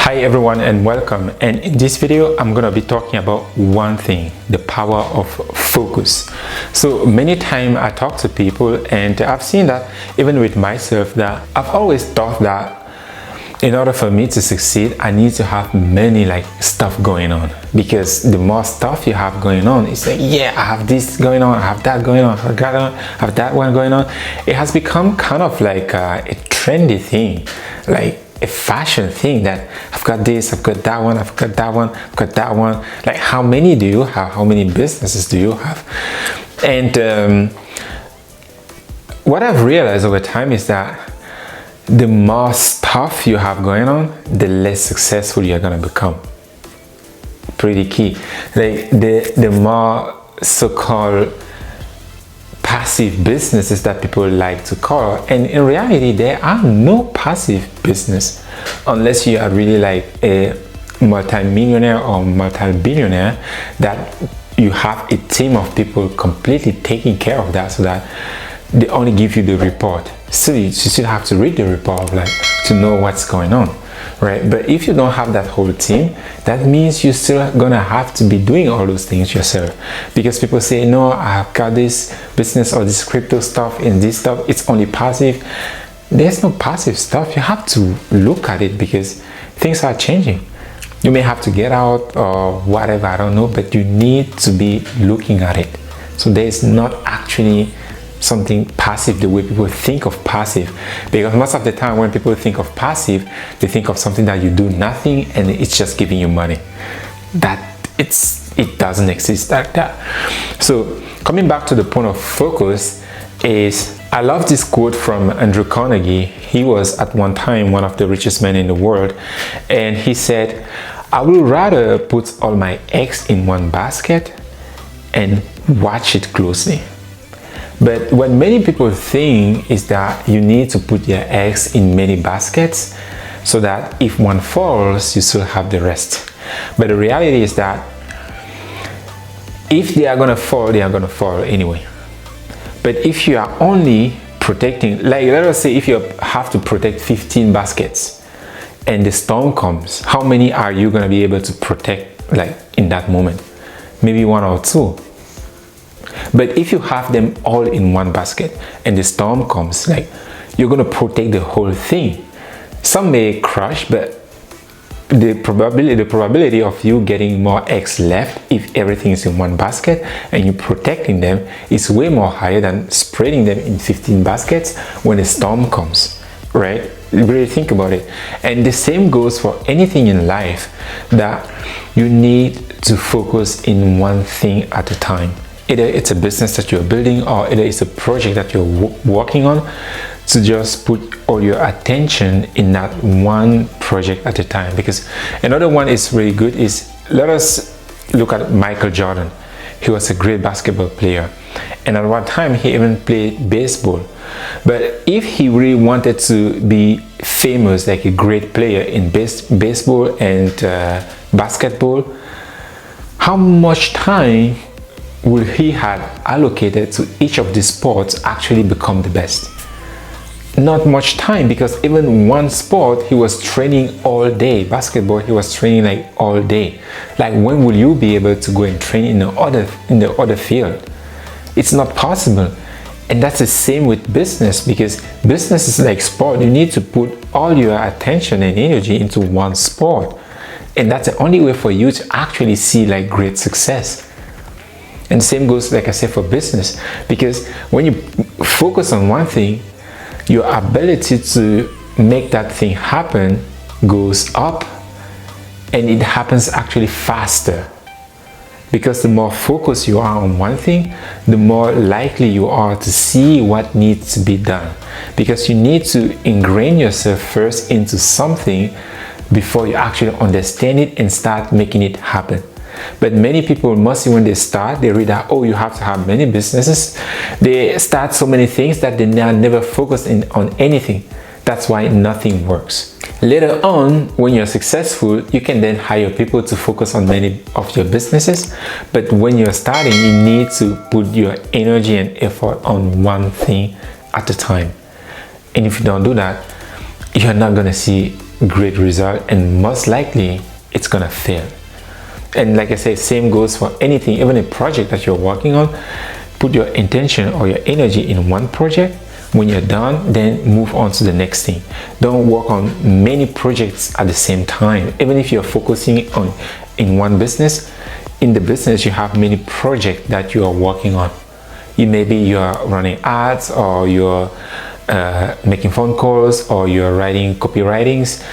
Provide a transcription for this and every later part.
Hi everyone and welcome, and in this video I'm going to be talking about one thing: the power of focus. So many times I talk to people and I've seen that even with myself, that I've always thought that in order for me to succeed I need to have many stuff going on, because the more stuff you have going on, it's like, yeah, I have this going on, I have that going on, I have that one going on. It has become kind of like a trendy thing, like a fashion thing, that I've got this, I've got that one, I've got that one, I've got that one. Like, how many do you have? How many businesses do you have? And what I've realized over time is that the more stuff you have going on, the less successful you're gonna become. Pretty key. Like the more so-called passive businesses that people like to call, and in reality there are no passive business unless you are really like a multi-millionaire or multi-billionaire, that you have a team of people completely taking care of that, so that they only give you the report. So you still have to read the report to know what's going on, right? But if you don't have that whole team, that means you're still gonna have to be doing all those things yourself, because people say, no, I've got this business or this crypto stuff and this stuff, it's only passive. There's no passive stuff. You have to look at it, because things are changing. You may have to get out or whatever, I don't know, but you need to be looking at it. So there's not actually something passive the way people think of passive, because most of the time when people think of passive, they think of something that you do nothing and it's just giving you money. It doesn't exist like that. So coming back to the point of focus, is I love this quote from Andrew Carnegie. He was at one time one of the richest men in the world, and he said, I would rather put all my eggs in one basket and watch it closely. But what many people think is that you need to put your eggs in many baskets, so that if one falls, you still have the rest. But the reality is that if they are gonna fall, they are gonna fall anyway. But if you are only protecting, like let us say if you have to protect 15 baskets and the storm comes, how many are you gonna be able to protect in that moment? Maybe one or two. But if you have them all in one basket and the storm comes, you're going to protect the whole thing. Some may crush, but the probability of you getting more eggs left if everything is in one basket and you're protecting them is way more higher than spreading them in 15 baskets when the storm comes, right? Really think about it. And the same goes for anything in life, that you need to focus in one thing at a time. Either it's a business that you're building, or either it's a project that you're working on, to just put all your attention in that one project at a time. Because another one is really good is, let us look at Michael Jordan. He was a great basketball player, and at one time he even played baseball. But if he really wanted to be famous, like a great player in baseball and basketball, how much time will he have allocated to each of these sports actually become the best? Not much time, because even one sport he was training all day. Basketball, he was training all day. When will you be able to go and train in the other field? It's not possible. And that's the same with business, because business is like sport. You need to put all your attention and energy into one sport, and that's the only way for you to actually see great success. And same goes, like I said, for business, because when you focus on one thing, your ability to make that thing happen goes up, and it happens actually faster. Because the more focused you are on one thing, the more likely you are to see what needs to be done. Because you need to ingrain yourself first into something before you actually understand it and start making it happen. But many people, mostly when they start, they read that, oh, you have to have many businesses. They start so many things that they are never focused on anything. That's why nothing works. Later on, when you're successful, you can then hire people to focus on many of your businesses. But when you're starting, you need to put your energy and effort on one thing at a time. And if you don't do that, you're not going to see great result, and most likely it's gonna fail. And like I said, same goes for anything, even a project that you're working on. Put your intention or your energy in one project. When you're done, then move on to the next thing. Don't work on many projects at the same time. Even if you're focusing on in one business, in the business you have many projects that you are working on. Maybe you're running ads, or you're making phone calls, or you're writing copywritings.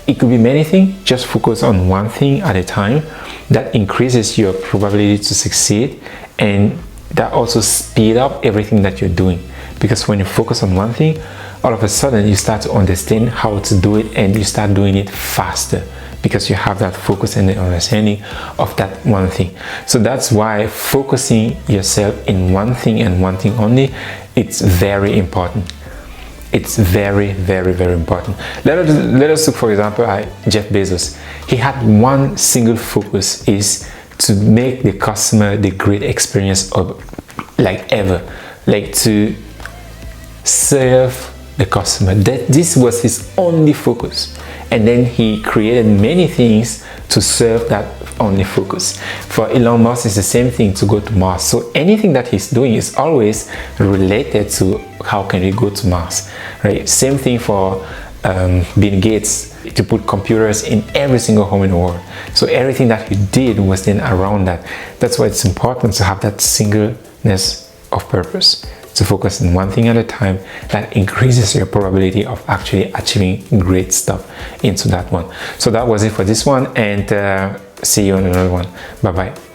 It could be many things. Just focus on one thing at a time. That increases your probability to succeed, and that also speed up everything that you're doing. Because when you focus on one thing, all of a sudden you start to understand how to do it, and you start doing it faster because you have that focus and the understanding of that one thing. So that's why focusing yourself in one thing and one thing only, it's very important. It's very, very, very important. Let us look, for example, at Jeff Bezos. He had one single focus, is to make the customer the great experience of ever, to serve the customer. This was his only focus, and then he created many things to serve that only focus. For Elon Musk, it's the same thing, to go to Mars. So anything that he's doing is always related to how can we go to Mars, right? Same thing for Bill Gates, to put computers in every single home in the world. So everything that he did was then around that. That's why it's important to have that singleness of purpose, to focus on one thing at a time. That increases your probability of actually achieving great stuff into that one. So that was it for this one, and see you on another one. Bye bye.